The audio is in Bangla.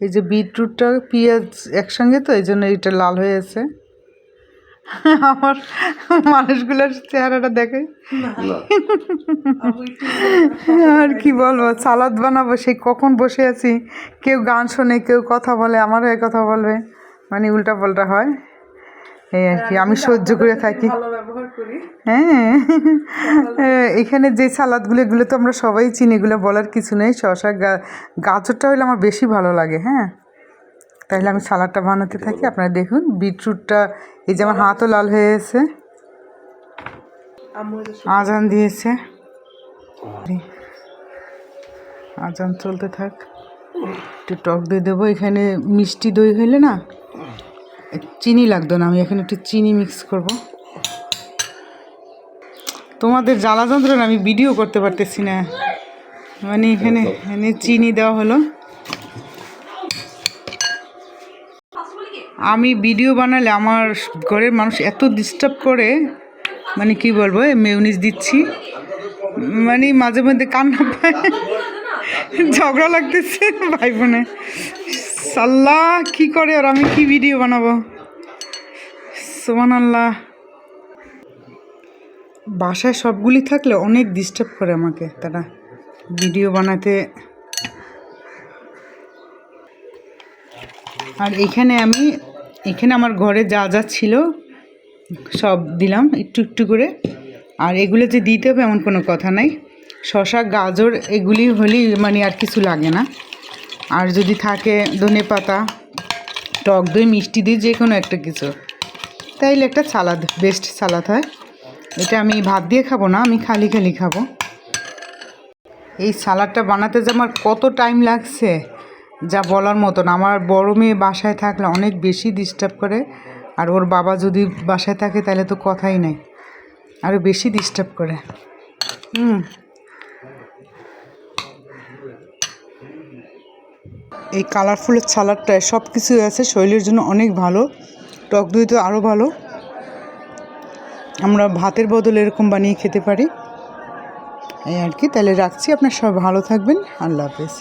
এই যে বিটরুটটা পেঁয়াজ একসঙ্গে তো এই জন্য এটা লাল হয়ে আছে। আমার মানুষগুলোর চেহারাটা দেখে আর কি বলবো, সালাদ বানাবো সেই কখন বসে আছি, কেউ গান শোনে, কেউ কথা বলে, আমার হয়ে কথা বলবে, মানে উল্টা পাল্টা হয়, এই আর কি। আমি সহ্য করে থাকি। হ্যাঁ, এখানে যে সালাদগুলো, এগুলো তো আমরা সবাই চিনি, এগুলো বলার কিছু নেই। শসা গাজরটা হলে আমার বেশি ভালো লাগে। হ্যাঁ, তাহলে আমি সালাডটা বানাতে থাকি। আপনারা দেখুন বিটরুটটা, এই যে আমার হাতও লাল হয়ে গেছে। আজান দিয়েছে, আজান চলতে থাক। একটু টক দই দেবো। এখানে মিষ্টি দই হইলে না চিনি লাগতো না, আমি এখানে একটু চিনি মিক্স করব। তোমাদের জ্বালা যন্ত্রণা আমি ভিডিও করতে পারতেছি না, মানে এখানে চিনি দেওয়া হলো। আমি ভিডিও বানালে আমার ঘরের মানুষ এত ডিস্টার্ব করে, মানে কি বলবো, মেয়োনিজ দিচ্ছি, মানে মাঝে মধ্যে কান্না পায়, ঝগড়া লাগতেছে ভাই বোনে। সাল্লাহ কি করে, আর আমি কি ভিডিও বানাবো, সুবহানাল্লাহ। বাসায় সবগুলি থাকলে অনেক ডিস্টার্ব করে আমাকে তারা ভিডিও বানাতে। আর এখানে আমার ঘরে যা যা ছিল সব দিলাম একটু একটু করে। আর এগুলো যে দিতে হবে এমন কোনো কথা নাই। শসা গাজর এগুলি হলেই মানে আর কিছু লাগে না। আর যদি থাকে ধনেপাতা, টক দই, মিষ্টি দিয়ে যে কোনো একটা কিছু, তাইলে একটা সালাদ, বেস্ট সালাদ হয়। এটা আমি ভাত দিয়ে খাবো না, আমি খালি খালি খাবো। এই সালাডটা বানাতে যে আমার কত টাইম লাগছে যা বলার মতন। আমার বড় মেয়ে বাসায় থাকলে অনেক বেশি ডিস্টার্ব করে, আর ওর বাবা যদি বাসায় থাকে তাহলে তো কথাই নাই, আরও বেশি ডিস্টার্ব করে। এই কালারফুলের সালাডটায় সব কিছু আছে, শরীরের জন্য অনেক ভালো। টক দই তো আরও ভালো। আমরা ভাতের বদলে এরকম বানিয়ে খেতে পারি, এই আর কি। তাহলে রাখছি, আপনার সব ভালো থাকবেন, আল্লাহ হাফেজ।